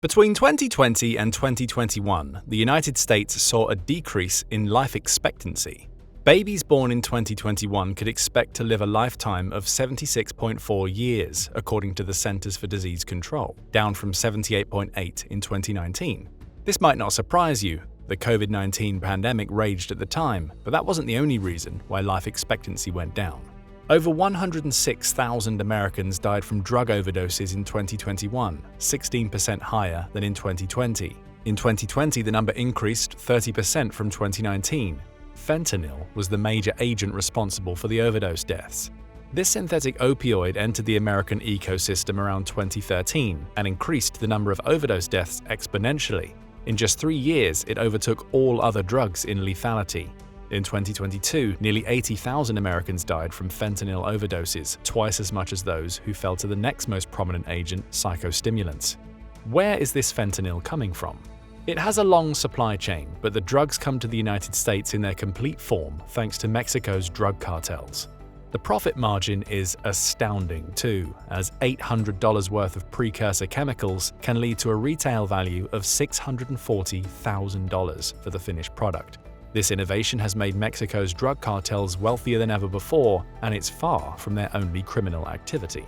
Between 2020 and 2021, the United States saw a decrease in life expectancy. Babies born in 2021 could expect to live a lifetime of 76.4 years, according to the Centers for Disease Control, down from 78.8 in 2019. This might not surprise you. The COVID-19 pandemic raged at the time, but that wasn't the only reason why life expectancy went down. Over 106,000 Americans died from drug overdoses in 2021, 16% higher than in 2020. In 2020, the number increased 30% from 2019. Fentanyl was the major agent responsible for the overdose deaths. This synthetic opioid entered the American ecosystem around 2013 and increased the number of overdose deaths exponentially. In just 3 years, it overtook all other drugs in lethality. In 2022, nearly 80,000 Americans died from fentanyl overdoses, twice as much as those who fell to the next most prominent agent, psychostimulants. Where is this fentanyl coming from? It has a long supply chain, but the drugs come to the United States in their complete form thanks to Mexico's drug cartels. The profit margin is astounding too, as $800 worth of precursor chemicals can lead to a retail value of $640,000 for the finished product. This innovation has made Mexico's drug cartels wealthier than ever before, and it's far from their only criminal activity.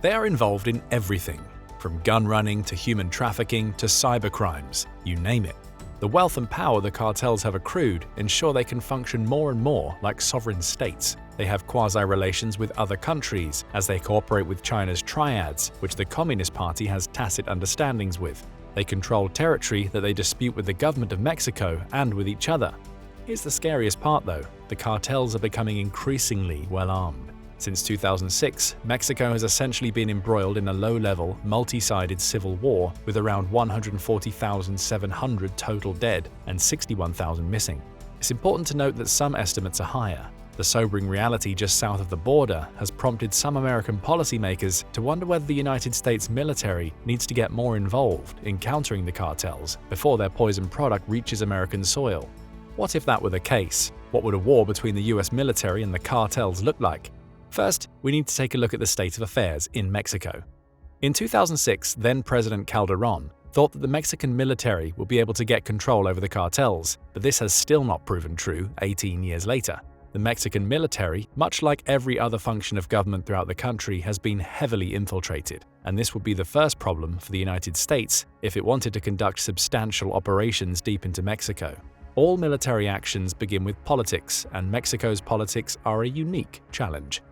They are involved in everything, from gun running to human trafficking to cybercrimes, you name it. The wealth and power the cartels have accrued ensure they can function more and more like sovereign states. They have quasi-relations with other countries as they cooperate with China's triads, which the Communist Party has tacit understandings with. They control territory that they dispute with the government of Mexico and with each other. Here's the scariest part though, the cartels are becoming increasingly well-armed. Since 2006, Mexico has essentially been embroiled in a low-level, multi-sided civil war with around 140,700 total dead and 61,000 missing. It's important to note that some estimates are higher. The sobering reality just south of the border has prompted some American policymakers to wonder whether the United States military needs to get more involved in countering the cartels before their poison product reaches American soil. What if that were the case? What would a war between the US military and the cartels look like? First, we need to take a look at the state of affairs in Mexico. In 2006, then-President Calderón thought that the Mexican military would be able to get control over the cartels, but this has still not proven true 18 years later. The Mexican military, much like every other function of government throughout the country, has been heavily infiltrated, and this would be the first problem for the United States if it wanted to conduct substantial operations deep into Mexico. All military actions begin with politics, and Mexico's politics are a unique challenge.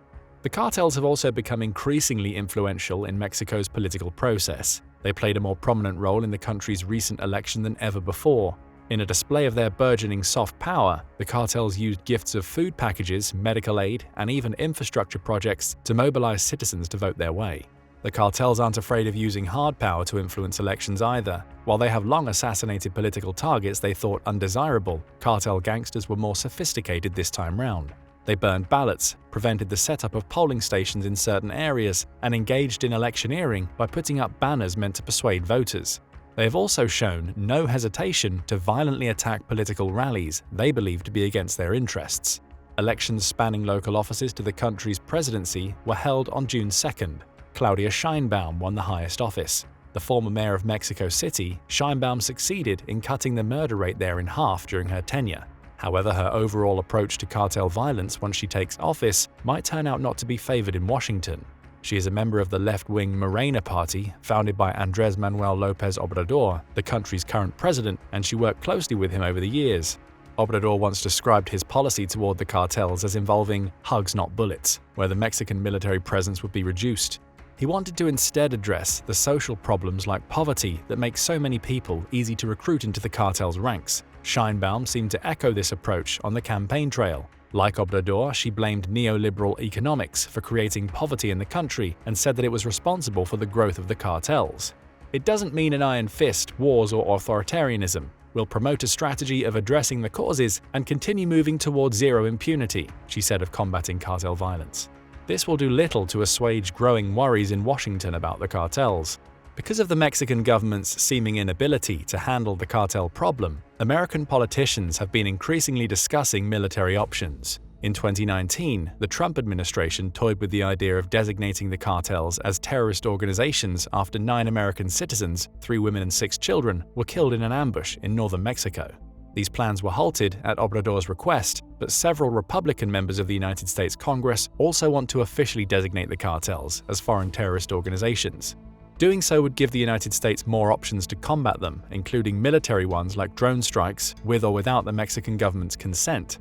The cartels have also become increasingly influential in Mexico's political process. They played a more prominent role in the country's recent election than ever before. In a display of their burgeoning soft power, the cartels used gifts of food packages, medical aid, and even infrastructure projects to mobilize citizens to vote their way. The cartels aren't afraid of using hard power to influence elections either. While they have long assassinated political targets they thought undesirable, cartel gangsters were more sophisticated this time round. They burned ballots, prevented the setup of polling stations in certain areas, and engaged in electioneering by putting up banners meant to persuade voters. They have also shown no hesitation to violently attack political rallies they believe to be against their interests. Elections spanning local offices to the country's presidency were held on June 2nd. Claudia Sheinbaum won the highest office. The former mayor of Mexico City, Sheinbaum succeeded in cutting the murder rate there in half during her tenure. However, her overall approach to cartel violence once she takes office might turn out not to be favored in Washington. She is a member of the left-wing Morena party, founded by Andrés Manuel López Obrador, the country's current president, and she worked closely with him over the years. Obrador once described his policy toward the cartels as involving hugs not bullets, where the Mexican military presence would be reduced. He wanted to instead address the social problems like poverty that make so many people easy to recruit into the cartel's ranks. Sheinbaum seemed to echo this approach on the campaign trail. Like Obrador, she blamed neoliberal economics for creating poverty in the country and said that it was responsible for the growth of the cartels. It doesn't mean an iron fist, wars, or authoritarianism. We'll promote a strategy of addressing the causes and continue moving towards zero impunity, she said of combating cartel violence. This will do little to assuage growing worries in Washington about the cartels. Because of the Mexican government's seeming inability to handle the cartel problem, American politicians have been increasingly discussing military options. In 2019, the Trump administration toyed with the idea of designating the cartels as terrorist organizations after 9 American citizens, 3 women and 6 children, were killed in an ambush in northern Mexico. These plans were halted at Obrador's request, but several Republican members of the United States Congress also want to officially designate the cartels as foreign terrorist organizations. Doing so would give the United States more options to combat them, including military ones like drone strikes, with or without the Mexican government's consent.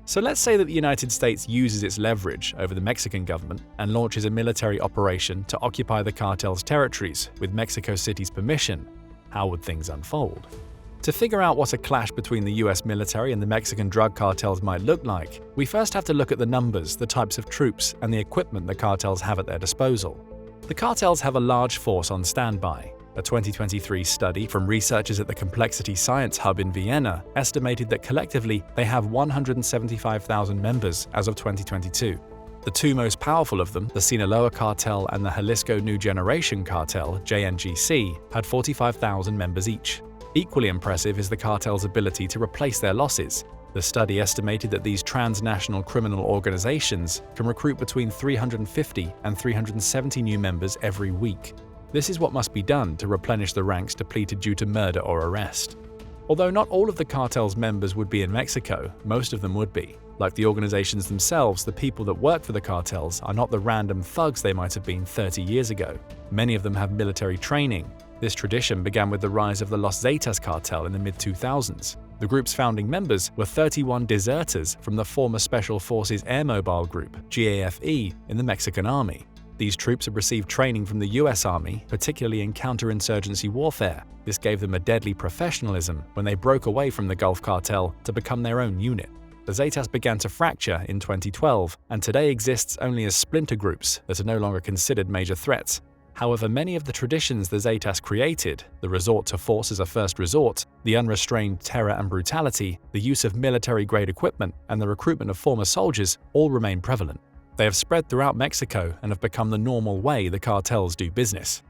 So let's say that the United States uses its leverage over the Mexican government and launches a military operation to occupy the cartel's territories with Mexico City's permission. How would things unfold? To figure out what a clash between the US military and the Mexican drug cartels might look like, we first have to look at the numbers, the types of troops, and the equipment the cartels have at their disposal. The cartels have a large force on standby. A 2023 study from researchers at the Complexity Science Hub in Vienna estimated that collectively they have 175,000 members as of 2022. The 2 most powerful of them, the Sinaloa Cartel and the Jalisco New Generation Cartel, JNGC, had 45,000 members each. Equally impressive is the cartel's ability to replace their losses. The study estimated that these transnational criminal organizations can recruit between 350 and 370 new members every week. This is what must be done to replenish the ranks depleted due to murder or arrest. Although not all of the cartel's members would be in Mexico, most of them would be. Like the organizations themselves, the people that work for the cartels are not the random thugs they might have been 30 years ago. Many of them have military training. This tradition began with the rise of the Los Zetas cartel in the mid-2000s. The group's founding members were 31 deserters from the former Special Forces Air Mobile Group, GAFE, in the Mexican Army. These troops had received training from the US Army, particularly in counterinsurgency warfare. This gave them a deadly professionalism when they broke away from the Gulf Cartel to become their own unit. The Zetas began to fracture in 2012 and today exists only as splinter groups that are no longer considered major threats. However, many of the traditions the Zetas created, the resort to force as a first resort, the unrestrained terror and brutality, the use of military-grade equipment, and the recruitment of former soldiers all remain prevalent. They have spread throughout Mexico and have become the normal way the cartels do business.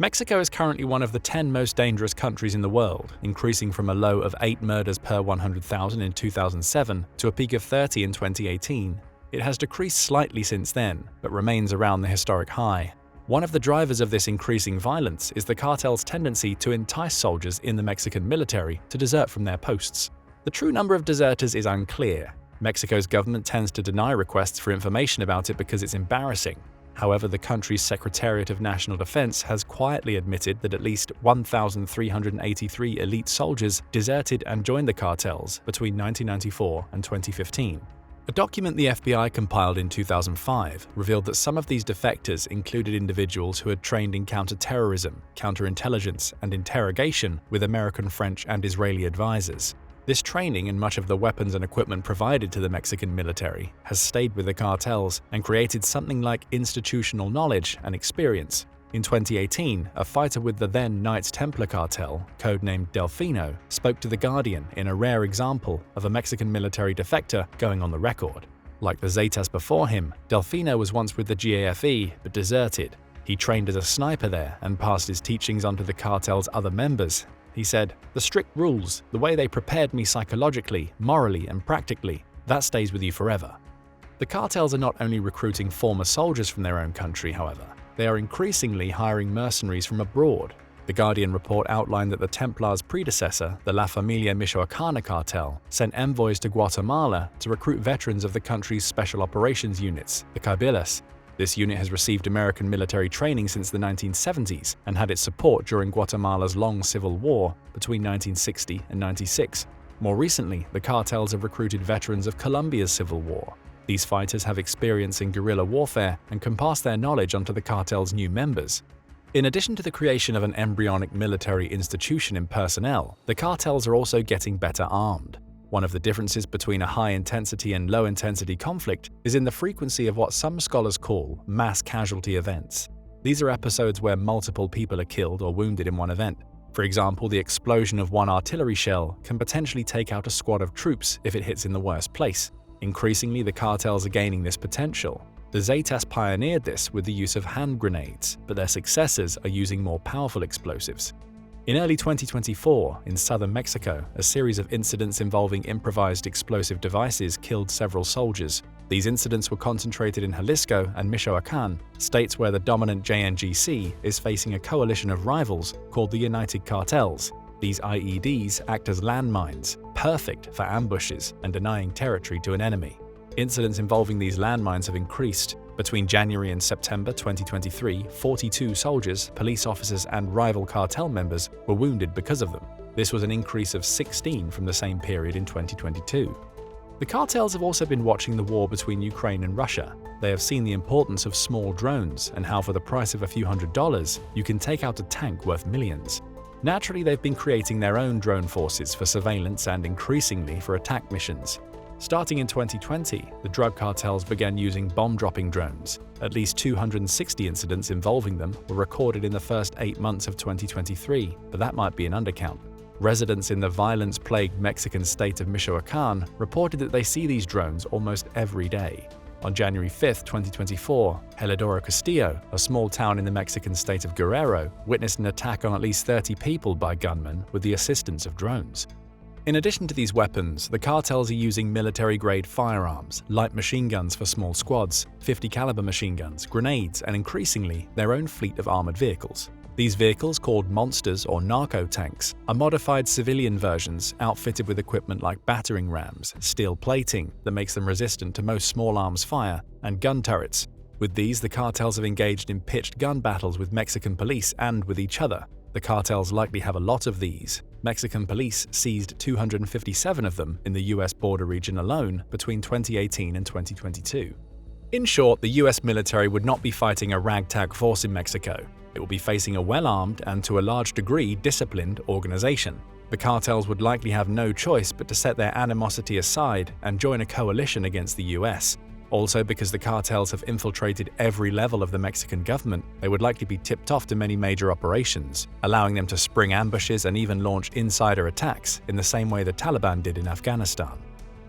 Mexico is currently one of the 10 most dangerous countries in the world, increasing from a low of 8 murders per 100,000 in 2007 to a peak of 30 in 2018. It has decreased slightly since then, but remains around the historic high. One of the drivers of this increasing violence is the cartel's tendency to entice soldiers in the Mexican military to desert from their posts. The true number of deserters is unclear. Mexico's government tends to deny requests for information about it because it's embarrassing. However, the country's Secretariat of National Defense has quietly admitted that at least 1,383 elite soldiers deserted and joined the cartels between 1994 and 2015. A document the FBI compiled in 2005 revealed that some of these defectors included individuals who had trained in counterterrorism, counterintelligence, and interrogation with American, French, and Israeli advisors. This training and much of the weapons and equipment provided to the Mexican military has stayed with the cartels and created something like institutional knowledge and experience. In 2018, a fighter with the then Knights Templar cartel, codenamed Delfino, spoke to The Guardian in a rare example of a Mexican military defector going on the record. Like the Zetas before him, Delfino was once with the GAFE but deserted. He trained as a sniper there and passed his teachings on to the cartel's other members. He said, "The strict rules, the way they prepared me psychologically, morally, and practically, that stays with you forever." The cartels are not only recruiting former soldiers from their own country, however. They are increasingly hiring mercenaries from abroad. The Guardian report outlined that the Templars' predecessor, the La Familia Michoacana cartel, sent envoys to Guatemala to recruit veterans of the country's special operations units, the Cartels. This unit has received American military training since the 1970s and had its support during Guatemala's long civil war between 1960 and 96. More recently, the cartels have recruited veterans of Colombia's civil war. These fighters have experience in guerrilla warfare and can pass their knowledge onto the cartel's new members. In addition to the creation of an embryonic military institution in personnel, the cartels are also getting better armed. One of the differences between a high-intensity and low-intensity conflict is in the frequency of what some scholars call mass casualty events. These are episodes where multiple people are killed or wounded in one event. For example, the explosion of one artillery shell can potentially take out a squad of troops if it hits in the worst place. Increasingly, the cartels are gaining this potential. The Zetas pioneered this with the use of hand grenades, but their successors are using more powerful explosives. In early 2024, in southern Mexico, a series of incidents involving improvised explosive devices killed several soldiers. These incidents were concentrated in Jalisco and Michoacán, states where the dominant JNGC is facing a coalition of rivals called the United Cartels. These IEDs act as landmines, perfect for ambushes and denying territory to an enemy. Incidents involving these landmines have increased. Between January and September 2023, 42 soldiers, police officers, and rival cartel members were wounded because of them. This was an increase of 16 from the same period in 2022. The cartels have also been watching the war between Ukraine and Russia. They have seen the importance of small drones and how for the price of a few $100s, you can take out a tank worth millions. Naturally, they've been creating their own drone forces for surveillance and increasingly for attack missions. Starting in 2020, the drug cartels began using bomb-dropping drones. At least 260 incidents involving them were recorded in the first 8 months of 2023, but that might be an undercount. Residents in the violence-plagued Mexican state of Michoacán reported that they see these drones almost every day. On January 5, 2024, Helidoro Castillo, a small town in the Mexican state of Guerrero, witnessed an attack on at least 30 people by gunmen with the assistance of drones. In addition to these weapons, the cartels are using military-grade firearms, light machine guns for small squads, 50 caliber machine guns, grenades, and increasingly, their own fleet of armored vehicles. These vehicles, called monsters or narco tanks, are modified civilian versions outfitted with equipment like battering rams, steel plating that makes them resistant to most small arms fire, and gun turrets. With these, the cartels have engaged in pitched gun battles with Mexican police and with each other. The cartels likely have a lot of these. Mexican police seized 257 of them in the US border region alone between 2018 and 2022. In short, the US military would not be fighting a ragtag force in Mexico. It will be facing a well-armed and to a large degree disciplined organization. The cartels would likely have no choice but to set their animosity aside and join a coalition against the US. Also, because the cartels have infiltrated every level of the Mexican government, they would likely be tipped off to many major operations, allowing them to spring ambushes and even launch insider attacks in the same way the Taliban did in Afghanistan.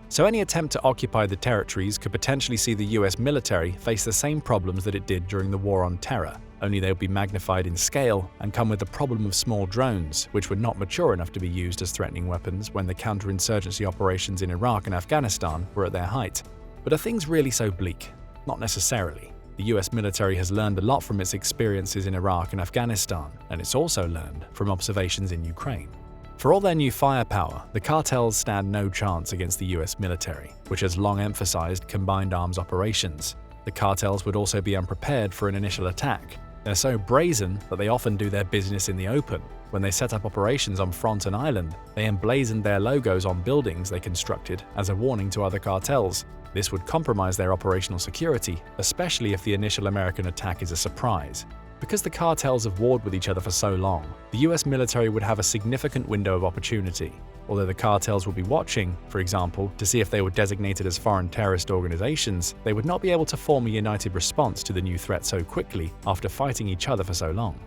So any attempt to occupy the territories could potentially see the US military face the same problems that it did during the War on Terror, only they would be magnified in scale and come with the problem of small drones, which were not mature enough to be used as threatening weapons when the counterinsurgency operations in Iraq and Afghanistan were at their height. But are things really so bleak? Not necessarily. The US military has learned a lot from its experiences in Iraq and Afghanistan, and it's also learned from observations in Ukraine. For all their new firepower, the cartels stand no chance against the US military, which has long emphasized combined arms operations. The cartels would also be unprepared for an initial attack. They're so brazen that they often do their business in the open. When they set up operations on Fronten Island, they emblazoned their logos on buildings they constructed as a warning to other cartels. This would compromise their operational security, especially if the initial American attack is a surprise. Because the cartels have warred with each other for so long, the US military would have a significant window of opportunity. Although the cartels would be watching, for example, to see if they were designated as foreign terrorist organizations, they would not be able to form a united response to the new threat so quickly after fighting each other for so long.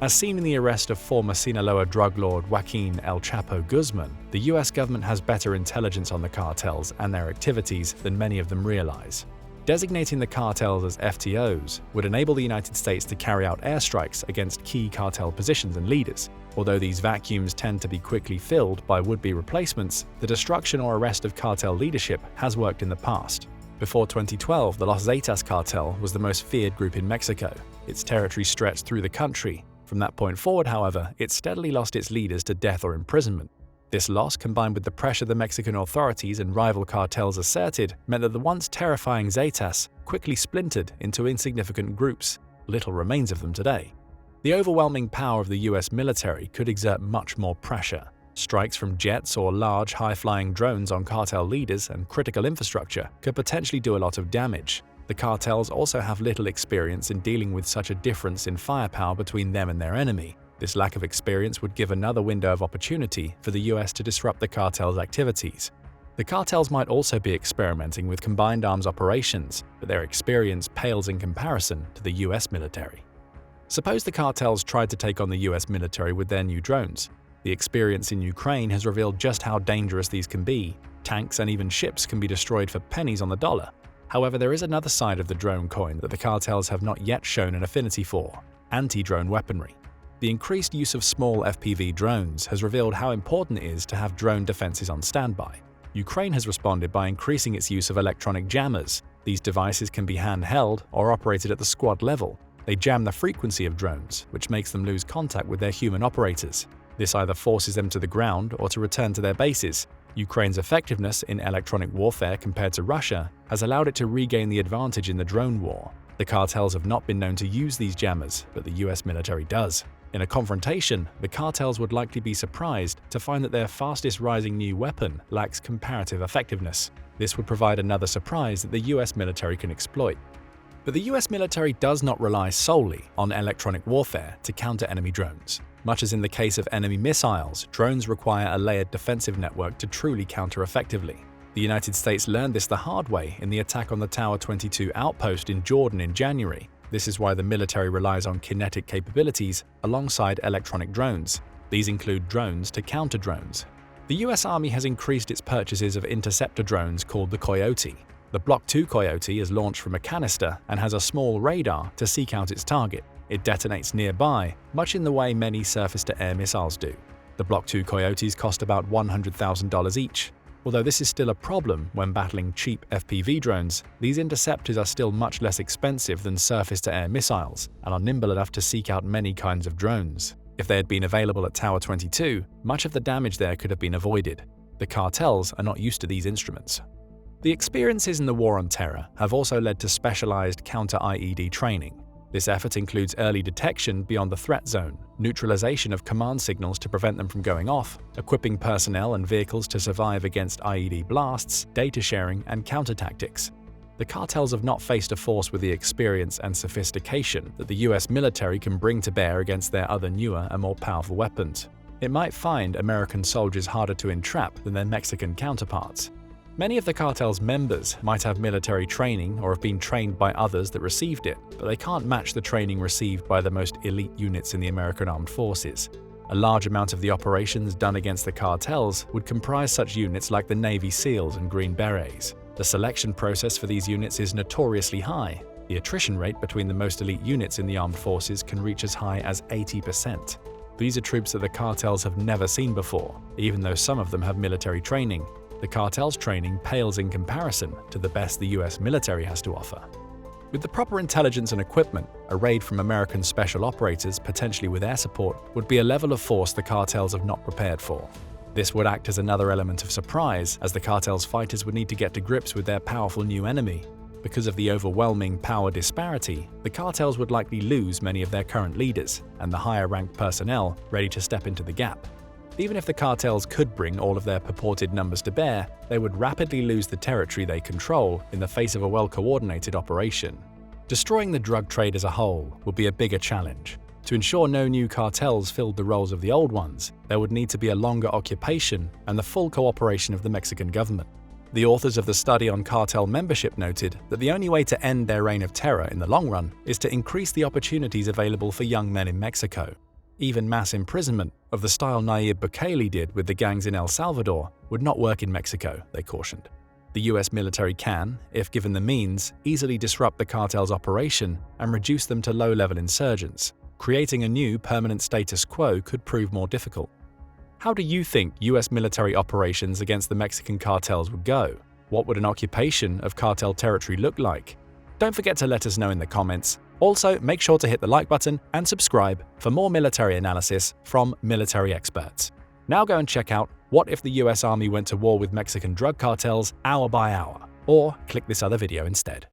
As seen in the arrest of former Sinaloa drug lord Joaquin El Chapo Guzman, the US government has better intelligence on the cartels and their activities than many of them realize. Designating the cartels as FTOs would enable the United States to carry out airstrikes against key cartel positions and leaders. Although these vacuums tend to be quickly filled by would-be replacements, the destruction or arrest of cartel leadership has worked in the past. Before 2012, the Los Zetas cartel was the most feared group in Mexico. Its territory stretched through the country. From that point forward, however, it steadily lost its leaders to death or imprisonment. This loss, combined with the pressure the Mexican authorities and rival cartels asserted, meant that the once terrifying Zetas quickly splintered into insignificant groups. Little remains of them today. The overwhelming power of the US military could exert much more pressure. Strikes from jets or large, high-flying drones on cartel leaders and critical infrastructure could potentially do a lot of damage. The cartels also have little experience in dealing with such a difference in firepower between them and their enemy. This lack of experience would give another window of opportunity for the US to disrupt the cartel's activities. The cartels might also be experimenting with combined arms operations, but their experience pales in comparison to the US military. Suppose the cartels tried to take on the US military with their new drones. The experience in Ukraine has revealed just how dangerous these can be. Tanks and even ships can be destroyed for pennies on the dollar. However, there is another side of the drone coin that the cartels have not yet shown an affinity for: anti-drone weaponry. The increased use of small FPV drones has revealed how important it is to have drone defenses on standby. Ukraine has responded by increasing its use of electronic jammers. These devices can be handheld or operated at the squad level. They jam the frequency of drones, which makes them lose contact with their human operators. This either forces them to the ground or to return to their bases. Ukraine's effectiveness in electronic warfare compared to Russia has allowed it to regain the advantage in the drone war. The cartels have not been known to use these jammers, but the US military does. In a confrontation, the cartels would likely be surprised to find that their fastest rising new weapon lacks comparative effectiveness. This would provide another surprise that the US military can exploit. But the US military does not rely solely on electronic warfare to counter enemy drones. Much as in the case of enemy missiles, drones require a layered defensive network to truly counter effectively. The United States learned this the hard way in the attack on the Tower 22 outpost in Jordan in January. This is why the military relies on kinetic capabilities alongside electronic drones. These include drones to counter drones. The US Army has increased its purchases of interceptor drones called the Coyote. The Block 2 Coyote is launched from a canister and has a small radar to seek out its target. It detonates nearby, much in the way many surface-to-air missiles do. The Block 2 Coyotes cost about $100,000 each. Although this is still a problem when battling cheap FPV drones, these interceptors are still much less expensive than surface-to-air missiles and are nimble enough to seek out many kinds of drones. If they had been available at Tower 22, much of the damage there could have been avoided. The cartels are not used to these instruments. The experiences in the war on terror have also led to specialized counter-IED training. This effort includes early detection beyond the threat zone, neutralization of command signals to prevent them from going off, equipping personnel and vehicles to survive against IED blasts, data sharing, and counter tactics. The cartels have not faced a force with the experience and sophistication that the US military can bring to bear against their other newer and more powerful weapons. It might find American soldiers harder to entrap than their Mexican counterparts. Many of the cartel's members might have military training or have been trained by others that received it, but they can't match the training received by the most elite units in the American Armed Forces. A large amount of the operations done against the cartels would comprise such units like the Navy SEALs and Green Berets. The selection process for these units is notoriously high. The attrition rate between the most elite units in the armed forces can reach as high as 80%. These are troops that the cartels have never seen before, even though some of them have military training. The cartel's training pales in comparison to the best the US military has to offer. With the proper intelligence and equipment, a raid from American special operators, potentially with air support, would be a level of force the cartels have not prepared for. This would act as another element of surprise, as the cartel's fighters would need to get to grips with their powerful new enemy. Because of the overwhelming power disparity, the cartels would likely lose many of their current leaders and the higher-ranked personnel ready to step into the gap. Even if the cartels could bring all of their purported numbers to bear, they would rapidly lose the territory they control in the face of a well-coordinated operation. Destroying the drug trade as a whole would be a bigger challenge. To ensure no new cartels filled the roles of the old ones, there would need to be a longer occupation and the full cooperation of the Mexican government. The authors of the study on cartel membership noted that the only way to end their reign of terror in the long run is to increase the opportunities available for young men in Mexico. Even mass imprisonment, of the style Nayib Bukele did with the gangs in El Salvador, would not work in Mexico, they cautioned. The US military can, if given the means, easily disrupt the cartel's operation and reduce them to low-level insurgents. Creating a new permanent status quo could prove more difficult. How do you think US military operations against the Mexican cartels would go? What would an occupation of cartel territory look like? Don't forget to let us know in the comments. Also, make sure to hit the like button and subscribe for more military analysis from military experts. Now go and check out What If the US Army Went to War with Mexican Drug Cartels Hour by Hour, or click this other video instead.